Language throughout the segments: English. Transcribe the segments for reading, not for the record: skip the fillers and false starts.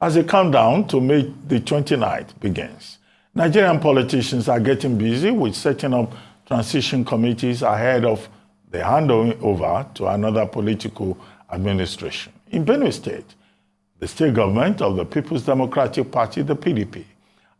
As the countdown to May the 29th begins, Nigerian politicians are getting busy with setting up transition committees ahead of the handing over to another political administration. In Benue State, the state government of the People's Democratic Party, the PDP,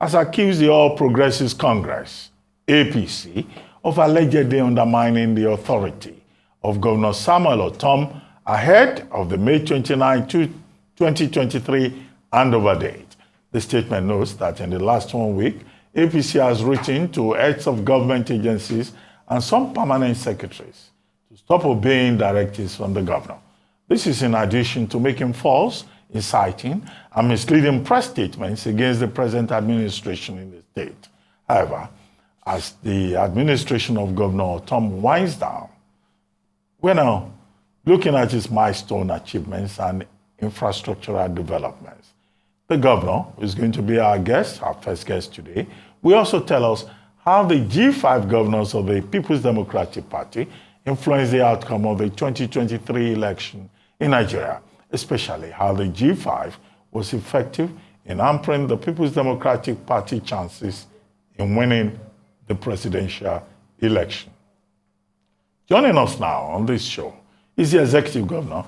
has accused the All Progressives Congress, APC, of allegedly undermining the authority of Governor Samuel Ortom ahead of the May 29, 2023 handover date. The statement notes that in the last 1 week, APC has written to heads of government agencies and some permanent secretaries to stop obeying directives from the governor. This is in addition to making false, inciting, and misleading press statements against the present administration in the state. However, as the administration of Governor Ortom winds down, we're now looking at its milestone achievements and infrastructural developments. The governor is going to be our guest, our first guest today. We also tell us how the G5 governors of the People's Democratic Party influenced the outcome of the 2023 election in Nigeria, especially how the G5 was effective in hampering the People's Democratic Party chances in winning the presidential election. Joining us now on this show is the executive governor,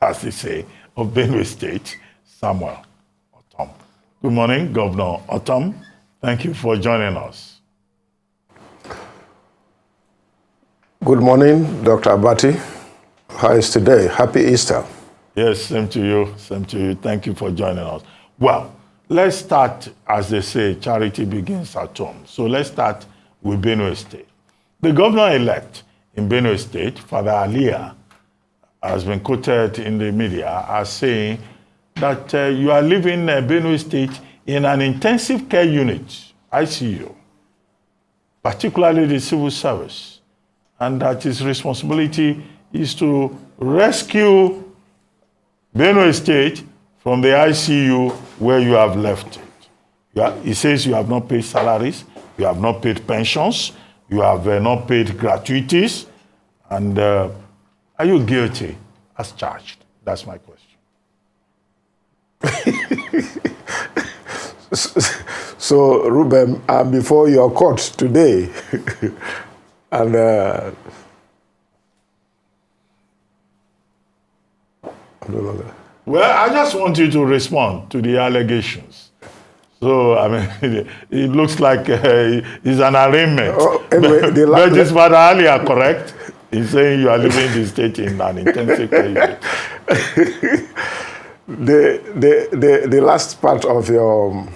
as they say, of Benue State, Samuel Ortom. Good morning, Governor Ortom. Thank you for joining us. Good morning, Dr. Abati. How is today? Happy Easter. Yes, same to you. Same to you. Thank you for joining us. Well, let's start, as they say, charity begins at home. So let's start with Benue State. The governor-elect in Benue State, Father Aliyah, has been quoted in the media as saying that you are living Benue State in an intensive care unit, ICU, particularly the civil service, and that his responsibility is to rescue Benue State from the ICU where you have left it. He says you have not paid salaries, you have not paid pensions, you have not paid gratuities, and are you guilty as charged? That's my question. So, Ruben, I'm before your court today. And no longer. Well, I just want you to respond to the allegations. So, I mean, it looks like it's an arraignment. Oh, anyway, but is Father Aliyah correct? He's saying you are living the state in an intensive care unit. The last part of your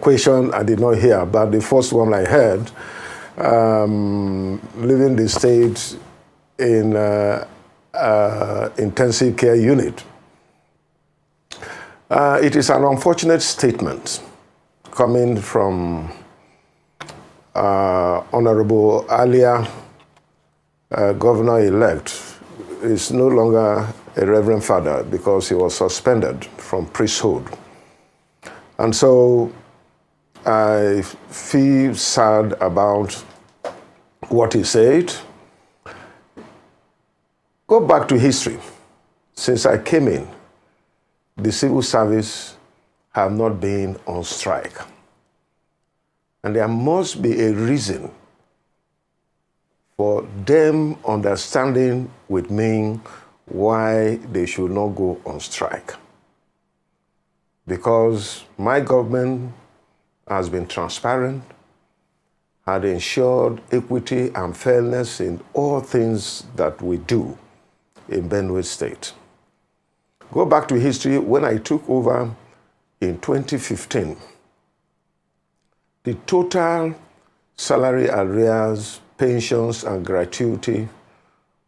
question I did not hear, but the first one I heard, living the state in intensive care unit. It is an unfortunate statement coming from Honorable Aliyah, governor-elect. Is no longer a reverend father because he was suspended from priesthood. And so I feel sad about what he said. Go back to history. Since I came in, the civil service have not been on strike. And there must be a reason for them understanding with me why they should not go on strike. Because my government has been transparent, had ensured equity and fairness in all things that we do in Benue State. Go back to history. When I took over in 2015, the total salary arrears, pensions, and gratuity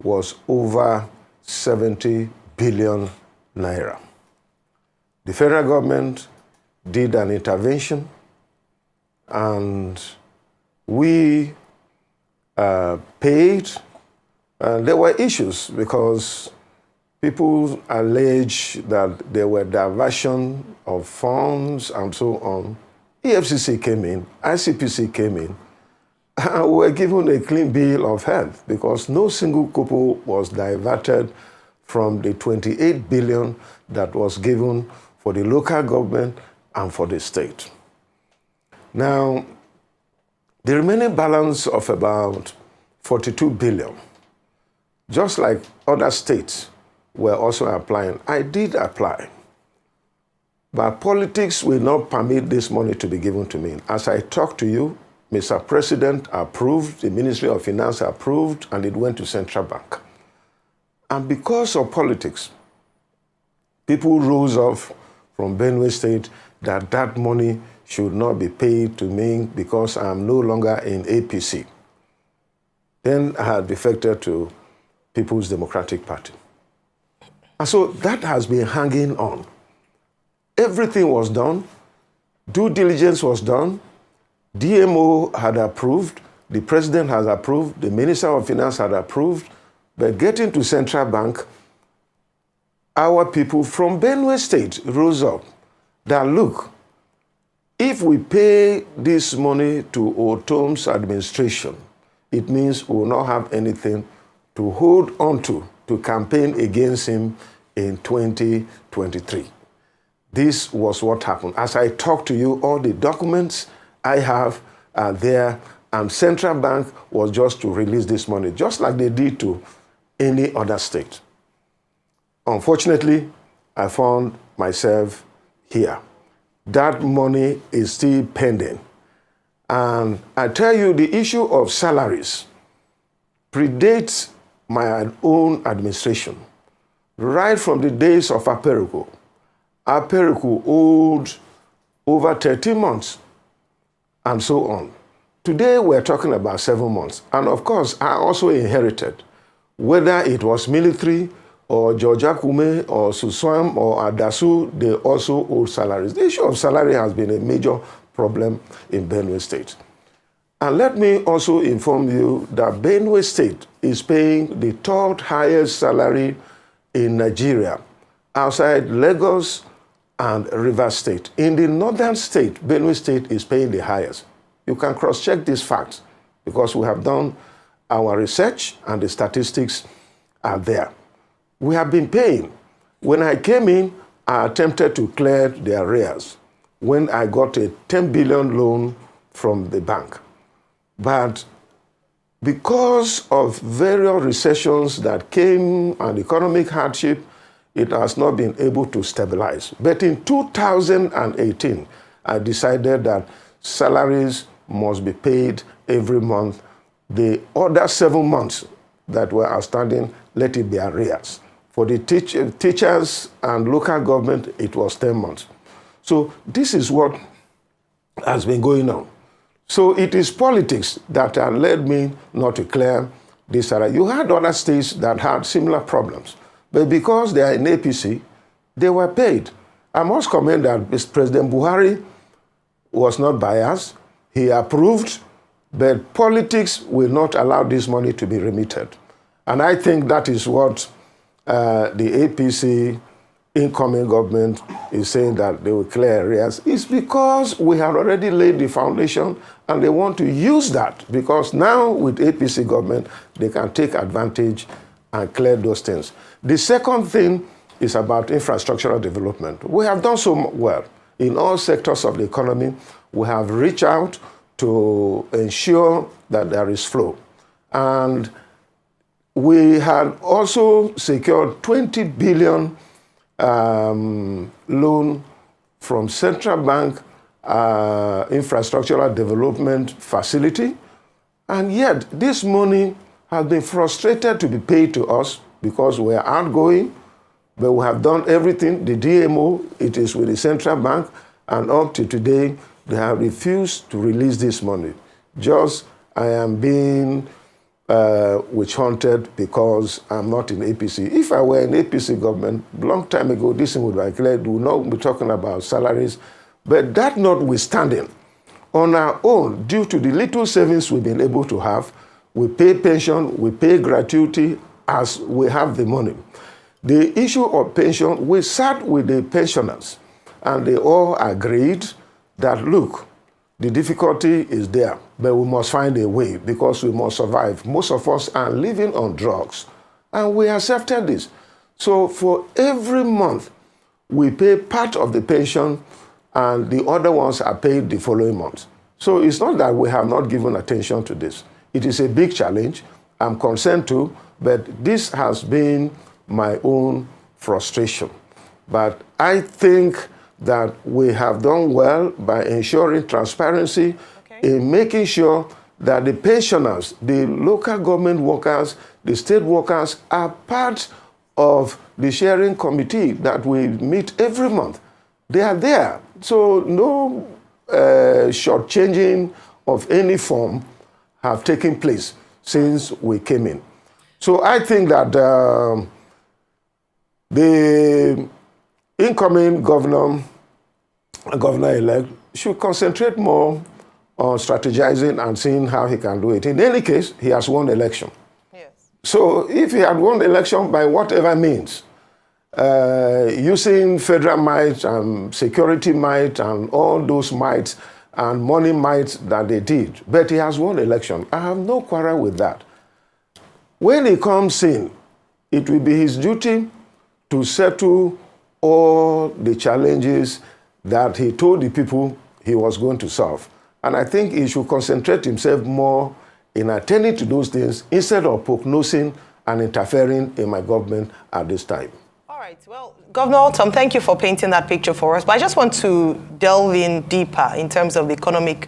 was over 70 billion naira. The federal government did an intervention, and we paid. There were issues because people allege that there were diversion of funds and so on. EFCC came in, ICPC came in, and we were given a clean bill of health because no single kobo was diverted from the 28 billion that was given for the local government and for the state. Now, the remaining balance of about 42 billion, just like other states were also applying, I did apply. But politics will not permit this money to be given to me. As I talk to you, Mr. President approved, the Ministry of Finance approved, and it went to Central Bank. And because of politics, people rose up from Benue State that that money should not be paid to me because I am no longer in APC. Then I had defected to People's Democratic Party. And so that has been hanging on. Everything was done. Due diligence was done. DMO had approved. The president has approved. The Minister of Finance had approved. But getting to Central Bank, our people from Benue State rose up that, look, if we pay this money to Ortom's administration, it means we will not have anything to hold on to campaign against him in 2023. This was what happened. As I talk to you, all the documents I have are there, and Central Bank was just to release this money, just like they did to any other state. Unfortunately, I found myself here. That money is still pending. And I tell you, the issue of salaries predates my own administration. Right from the days of Aperico. Aperico owed over 13 months and so on. Today we're talking about 7 months. And of course, I also inherited, whether it was military or Georgia Kume or Suswam or Adasu, they also owed salaries. The issue of salary has been a major problem in Benue State. And let me also inform you that Benue State is paying the third highest salary in Nigeria, outside Lagos and Rivers State. In the northern state, Benue State is paying the highest. You can cross-check these facts because we have done our research and the statistics are there. We have been paying. When I came in, I attempted to clear the arrears when I got a 10 billion loan from the bank. But because of various recessions that came and economic hardship, it has not been able to stabilize. But in 2018, I decided that salaries must be paid every month. The other 7 months that were outstanding, let it be arrears. For the teachers and local government, it was 10 months. So this is what has been going on. So it is politics that had led me not to clear this salary. You had other states that had similar problems. But because they are in APC, they were paid. I must commend that President Buhari was not biased. He approved, but politics will not allow this money to be remitted. And I think that is what the APC incoming government is saying, that they will clear arrears. It's because we have already laid the foundation and they want to use that, because now with APC government, they can take advantage and clear those things. The second thing is about infrastructural development. We have done so well in all sectors of the economy. We have reached out to ensure that there is flow. And we had also secured 20 billion loan from Central Bank Infrastructural Development Facility. And yet this money has been frustrated to be paid to us because we are outgoing, but we have done everything. The DMO, it is with the Central Bank, and up to today, they have refused to release this money. Just I am being witch hunted because I'm not in APC. If I were in APC government, long time ago, this thing would be cleared. We would not be talking about salaries. But that notwithstanding, on our own, due to the little savings we've been able to have, we pay pension, we pay gratuity as we have the money. The issue of pension, we sat with the pensioners and they all agreed that, look, the difficulty is there, but we must find a way because we must survive. Most of us are living on drugs, and we accepted this. So for every month, we pay part of the pension and the other ones are paid the following month. So it's not that we have not given attention to this. It is a big challenge. I'm concerned too, but this has been my own frustration. But I think that we have done well by ensuring transparency in making sure that the pensioners, the local government workers, the state workers are part of the sharing committee that we meet every month. They are there. So no shortchanging of any form have taken place since we came in. So I think that the incoming governor-elect should concentrate more on strategizing and seeing how he can do it. In any case, he has won the election. Yes. So if he had won the election by whatever means, using federal might and security might and all those mights and money might that they did, but he has won the election. I have no quarrel with that. When he comes in, it will be his duty to settle all the challenges that he told the people he was going to solve. And I think he should concentrate himself more in attending to those things instead of prognosing and interfering in my government at this time. All right. Well, Governor Ortom, thank you for painting that picture for us. But I just want to delve in deeper in terms of the economic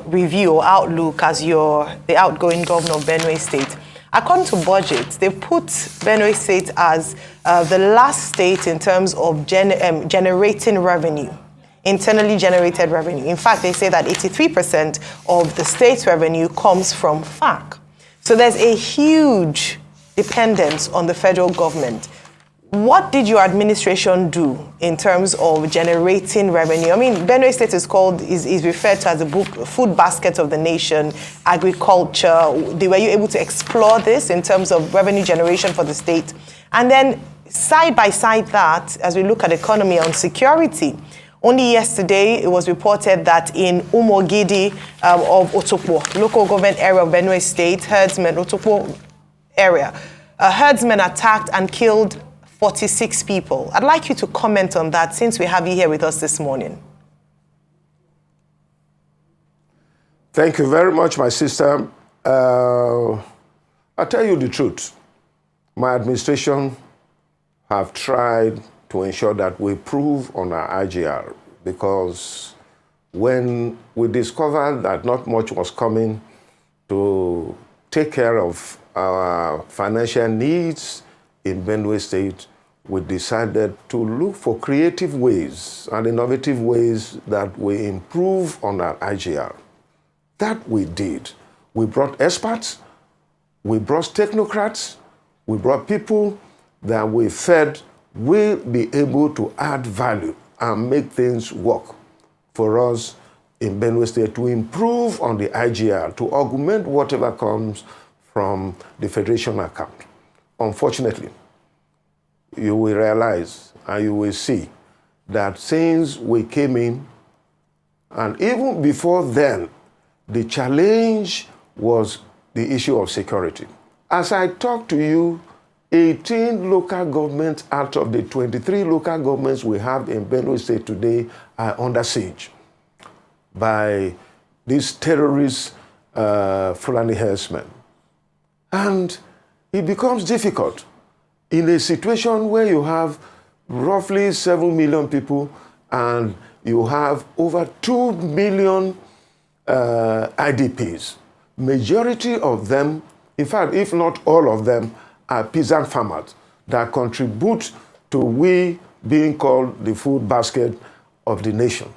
review or outlook as you're the outgoing governor of Benue State. According to budgets, they've put Benue State as the last state in terms of generating revenue, internally generated revenue. In fact, they say that 83% of the state's revenue comes from FARC. So there's a huge dependence on the federal government. What did your administration do in terms of generating revenue? I mean, Benue State is referred to as the food basket of the nation, agriculture. Were you able to explore this in terms of revenue generation for the state? And then side by side that, as we look at economy and security, only yesterday it was reported that in Umogidi of Otokpo, local government area of Benue State, herdsmen, Otokpo area, herdsmen attacked and killed 46 people. I'd like you to comment on that since we have you here with us this morning. Thank you very much, my sister. I'll tell you the truth. My administration have tried to ensure that we improve on our IGR, because when we discovered that not much was coming to take care of our financial needs in Benue State, we decided to look for creative ways and innovative ways that we improve on our IGR. That we did. We brought experts, we brought technocrats, we brought people that we fed will be able to add value and make things work for us in Benue State to improve on the IGR, to augment whatever comes from the Federation account. Unfortunately, you will realize and you will see that since we came in, and even before then, the challenge was the issue of security. As I talk to you, 18 local governments out of the 23 local governments we have in Benue State today are under siege by these terrorist Fulani herdsmen. And it becomes difficult in a situation where you have roughly 7 million people and you have over 2 million IDPs. Majority of them, in fact, if not all of them, are peasant farmers that contribute to we being called the food basket of the nation.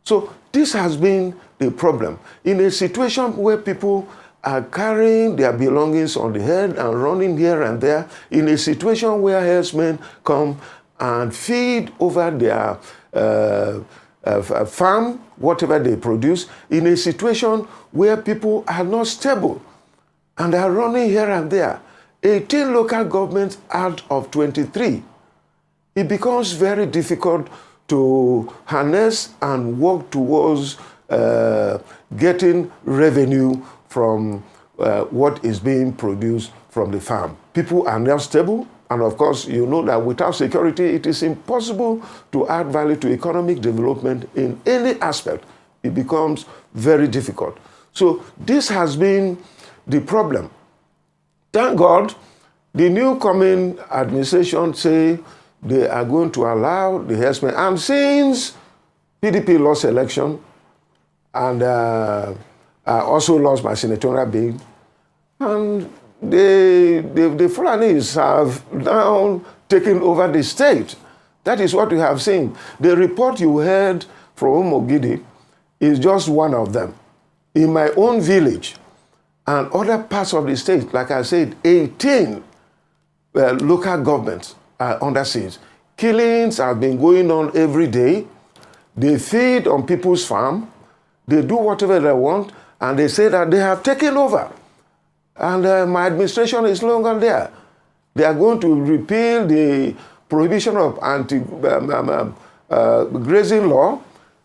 So this has been the problem. In a situation where people are carrying their belongings on the head and running here and there, in a situation where herdsmen come and feed over their farm, whatever they produce, in a situation where people are not stable and are running here and there, 18 local governments out of 23, it becomes very difficult to harness and work towards getting revenue from what is being produced from the farm. People are not stable, and of course, you know that without security, it is impossible to add value to economic development in any aspect. It becomes very difficult. So this has been the problem. Thank God, the new coming administration say they are going to allow the herdsmen. And since PDP lost election and also lost my senatorial bid, and the Fulanis have now taken over the state. That is what we have seen. The report you heard from Omogidi is just one of them. In my own village and other parts of the state, like I said, 18 local governments are under siege. Killings have been going on every day. They feed on people's farm. They do whatever they want, and they say that they have taken over. And my administration is no longer there. They are going to repeal the prohibition of anti-grazing law.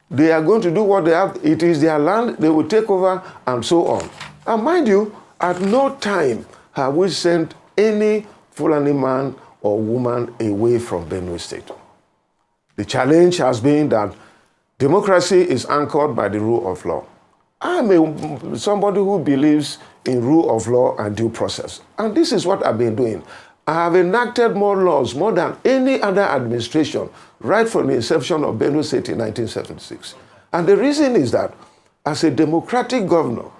They are going to do what they have. It is their land. They will take over and so on. And mind you, at no time have we sent any Fulani man or woman away from Benue State. The challenge has been that democracy is anchored by the rule of law. I'm somebody who believes in rule of law and due process. And this is what I've been doing. I have enacted more laws, more than any other administration, right from the inception of Benue State in 1976. And the reason is that, as a democratic governor,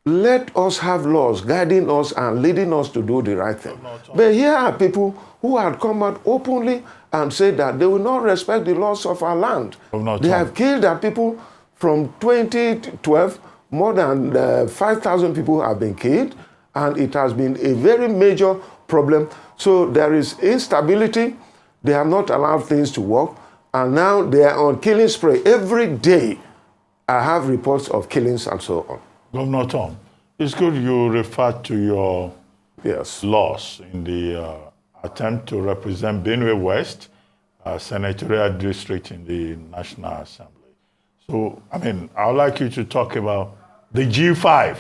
let us have laws guiding us and leading us to do the right thing. But here are people who had come out openly and said that they will not respect the laws of our land. They have killed our people. From 2012, more than 5,000 people have been killed, and it has been a very major problem. So there is instability. They have not allowed things to work, and now they are on killing spree. Every day, I have reports of killings and so on. Governor Tom, it's good you referred to your loss in the attempt to represent Benue West, senatorial district in the National Assembly. So, I mean, I would like you to talk about the G5,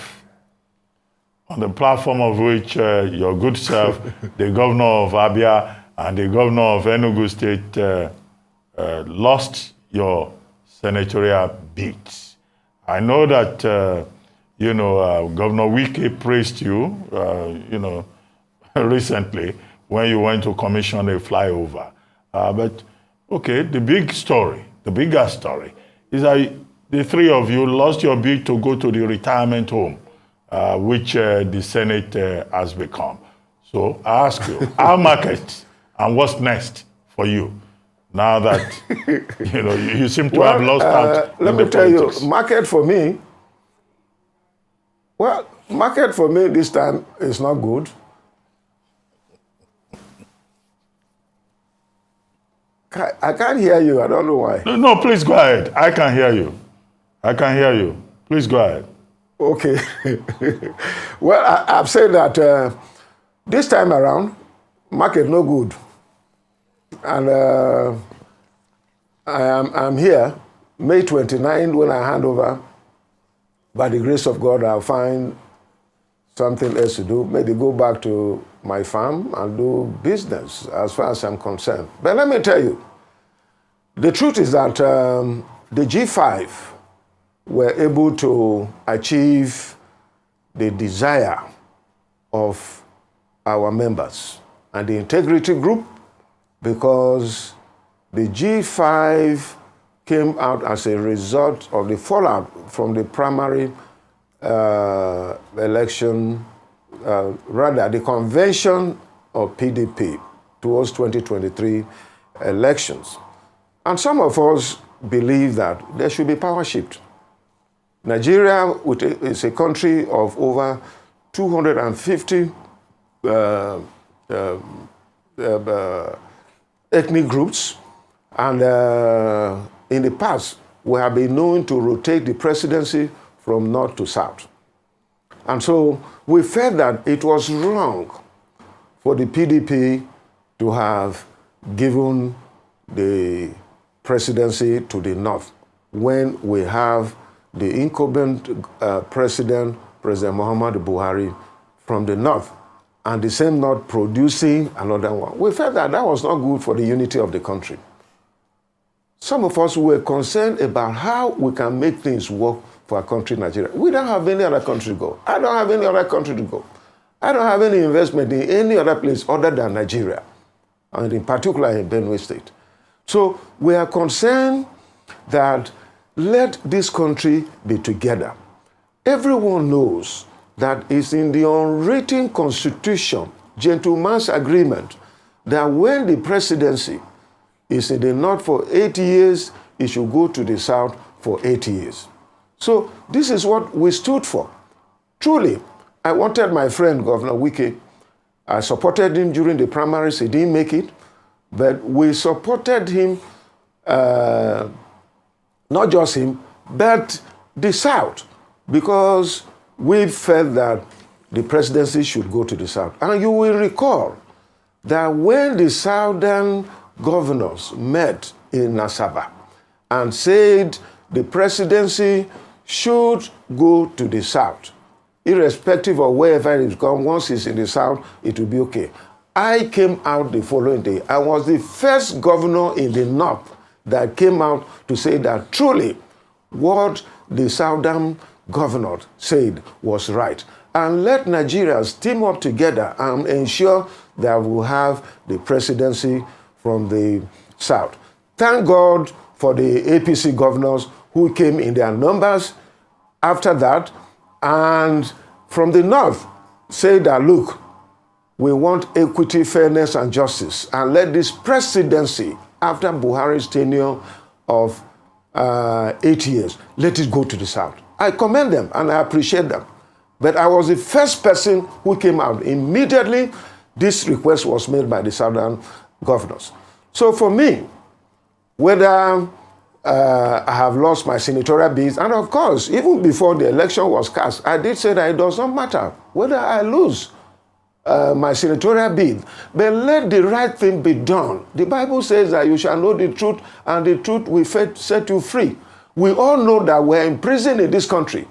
on the platform of which your good self, the governor of Abia and the governor of Enugu State lost your senatorial beats. I know that, Governor Wike praised you, recently when you went to commission a flyover. But, okay, the bigger story is that the three of you lost your bid to go to the retirement home, which the Senate has become. So I ask you, our market and what's next for you now that you seem to have lost out? Let me tell you, market for me this time is not good. I can't hear you. I don't know why. No, please go ahead. I can hear you. Please go ahead. Okay. Well, I've said that this time around, market no good. And I'm here, May 29, when I hand over. By the grace of God, I'll find something else to do. Maybe go back to my farm and do business as far as I'm concerned. But let me tell you, the truth is that the G5 were able to achieve the desire of our members and the integrity group, because the G5 came out as a result of the fallout from the primary election, rather the convention of PDP towards 2023 elections. And some of us believe that there should be power shift. Nigeria is a country of over 250 ethnic groups, and in the past, we have been known to rotate the presidency from north to south. And so we felt that it was wrong for the PDP to have given the presidency to the north when we have the incumbent president, President Muhammadu Buhari from the north, and the same north producing another one. We felt that that was not good for the unity of the country. Some of us were concerned about how we can make things work for our country, Nigeria. We don't have any other country to go. I don't have any other country to go. I don't have any investment in any other place other than Nigeria, and in particular in Benue State. So we are concerned that let this country be together. Everyone knows that it's in the unwritten constitution, gentleman's agreement, that when the presidency is in the north for 8 years, it should go to the south for 8 years. So this is what we stood for. Truly, I wanted my friend, Governor Wike. I supported him during the primaries. He didn't make it. But we supported him, not just him, but the South, because we felt that the presidency should go to the South. And you will recall that when the Southern governors met in Asaba and said the presidency should go to the South, irrespective of wherever it's gone, once it's in the South, it will be okay. I came out the following day. I was the first governor in the North that came out to say that truly what the Southern governor said was right. And let Nigerians team up together and ensure that we'll have the presidency from the South. Thank God for the APC governors who came in their numbers after that, and from the North say that, look, we want equity, fairness, and justice, and let this presidency, after Buhari's tenure of 8 years, let it go to the South. I commend them and I appreciate them. But I was the first person who came out. Immediately, this request was made by the Southern governors. So for me, whether I have lost my senatorial bids, and of course, even before the election was cast, I did say that it does not matter whether I lose my senatorial bid, but let the right thing be done. The Bible says that you shall know the truth, and the truth will set you free. We all know that we're in prison in this country.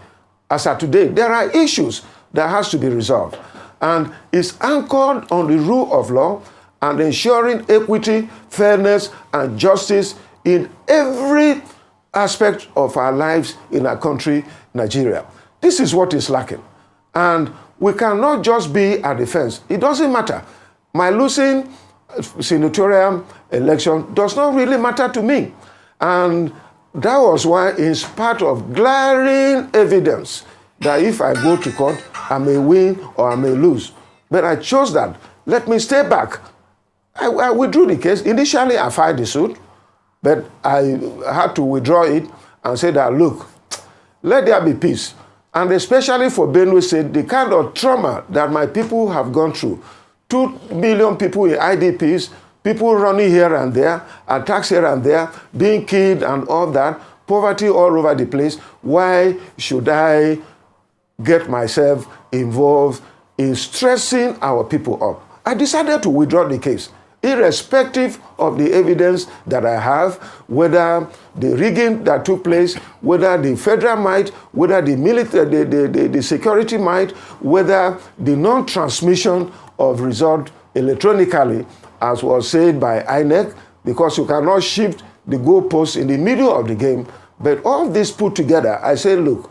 As of today, there are issues that has to be resolved, and it's anchored on the rule of law and ensuring equity, fairness, and justice in every aspect of our lives in our country, Nigeria. This is what is lacking. And we cannot just be at the fence. It doesn't matter. My losing senatorial election does not really matter to me. And that was why, in spite of glaring evidence that if I go to court, I may win or I may lose. But I chose that. Let me stay back. I withdrew the case. Initially, I filed the suit, but I had to withdraw it and say that, look, let there be peace. And especially for Benue State, the kind of trauma that my people have gone through. 2 million people in IDPs, people running here and there, attacks here and there, being killed and all that, poverty all over the place. Why should I get myself involved in stressing our people up? I decided to withdraw the case, irrespective of the evidence that I have, whether the rigging that took place, whether the federal might, whether the military, the security might, whether the non-transmission of result electronically, as was said by INEC, because you cannot shift the goalposts in the middle of the game. But all this put together, I say, look,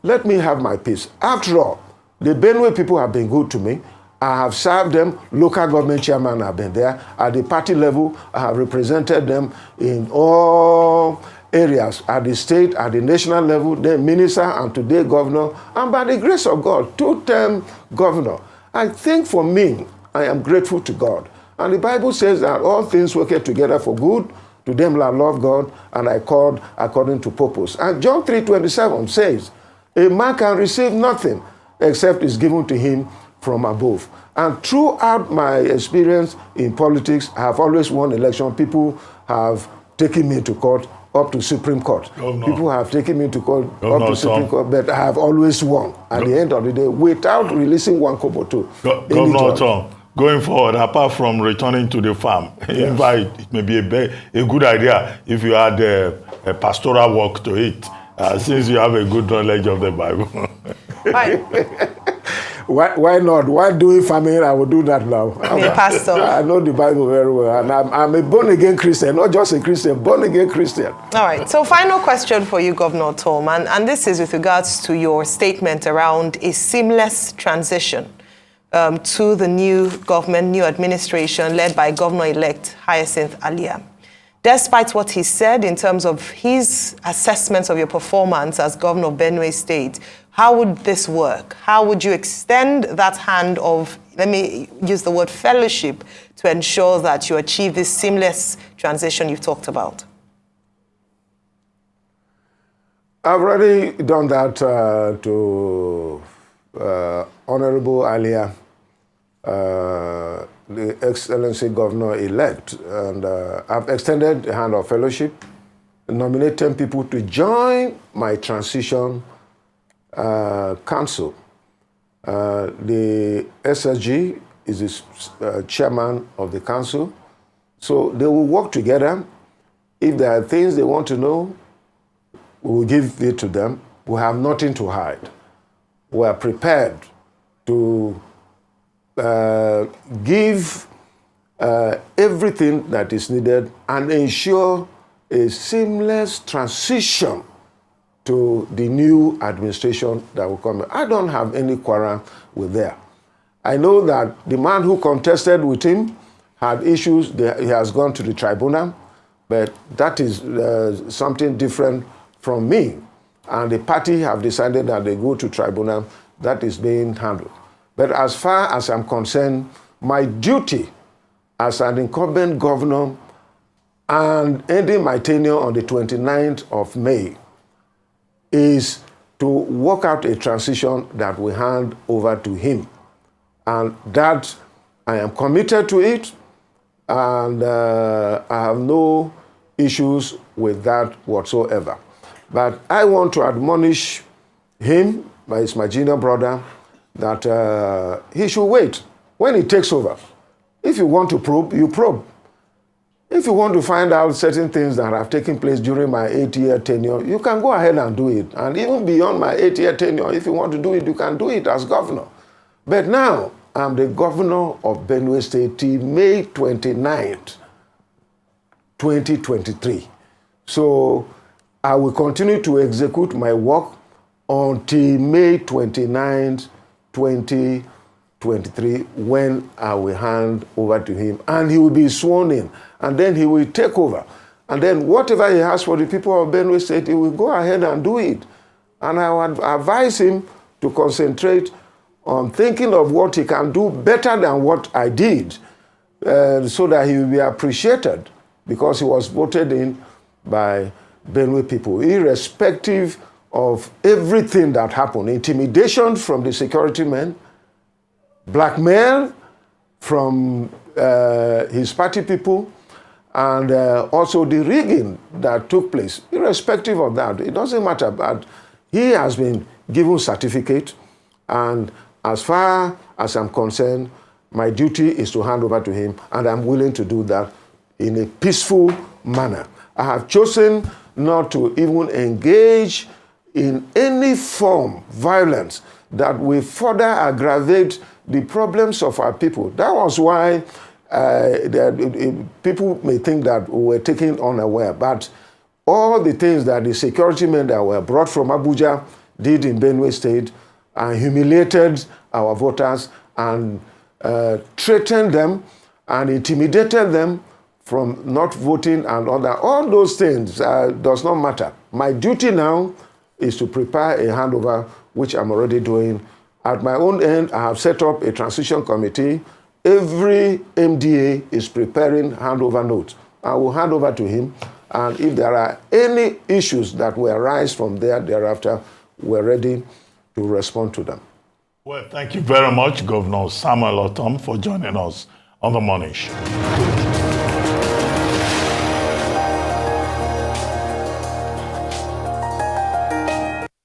let me have my peace. After all, the Benue people have been good to me. I have served them. Local government chairman have been there. At the party level, I have represented them in all areas, at the state, at the national level, then minister, and today governor. And by the grace of God, 2-term governor. I think for me, I am grateful to God. And the Bible says that all things work together for good to them that love God and are called according to purpose. And John 3:27 says, a man can receive nothing except is given to him from above. And throughout my experience in politics, I have always won election. People have taken me to court, up to Supreme Court. People have taken me to court, up to Supreme Court, but I have always won at the end of the day without releasing one kobo too. Governor Ortom, going forward, apart from returning to the farm, yes, it may be a good idea if you add a pastoral work to it, since you have a good knowledge of the Bible. Right. Why not? Why doing farming? I will do that now. I'm a pastor. I know the Bible very well, and I'm a born-again Christian, not just a Christian, born-again Christian. All right. So final question for you, Governor Ortom, and this is with regards to your statement around a seamless transition to the new government, new administration led by Governor-elect Hyacinth Alia. Despite what he said in terms of his assessments of your performance as governor of Benue State, how would this work? How would you extend that hand of, let me use the word fellowship, to ensure that you achieve this seamless transition you've talked about? I've already done that to Honorable Alia, the Excellency Governor-elect, and I've extended a hand of fellowship, nominated 10 people to join my transition council. The SSG is the chairman of the council, so they will work together. If there are things they want to know, we will give it to them. We have nothing to hide. We are prepared to give everything that is needed and ensure a seamless transition to the new administration that will come. I don't have any quarrel with that. I know that the man who contested with him had issues. He has gone to the tribunal, but that is something different from me. And the party have decided that they go to tribunal. That is being handled. But as far as I'm concerned, my duty as an incumbent governor and ending my tenure on the 29th of May is to work out a transition that we hand over to him. And that I am committed to it, and I have no issues with that whatsoever. But I want to admonish him, he's my junior brother, that he should wait. When he takes over, if you want to probe, you probe. If you want to find out certain things that have taken place during my 8-year tenure, you can go ahead and do it. And even beyond my 8-year tenure, if you want to do it, you can do it as governor. But now, I'm the governor of Benue State till May 29th, 2023. So I will continue to execute my work until May 29th, 2023, when I will hand over to him. And he will be sworn in. And then he will take over. And then whatever he has for the people of Benue State, he will go ahead and do it. And I would advise him to concentrate on thinking of what he can do better than what I did, so that he will be appreciated, because he was voted in by Benue people, irrespective of everything that happened. Intimidation from the security men, blackmail from his party people, and also the rigging that took place. Irrespective of that, it doesn't matter, but he has been given certificate, and as far as I'm concerned, my duty is to hand over to him, and I'm willing to do that in a peaceful manner. I have chosen not to even engage in any form of violence that will further aggravate the problems of our people. That was why people may think that we were taken unaware, but all the things that the security men that were brought from Abuja did in Benue State and humiliated our voters and threatened them and intimidated them from not voting and all those things does not matter. My duty now is to prepare a handover, which I'm already doing. At my own end, I have set up a transition committee. Every MDA is preparing handover notes. I will hand over to him, and if there are any issues that will arise from there thereafter, we're ready to respond to them. Well, thank you very much, Governor Samuel Ortom, for joining us on The Morning Show.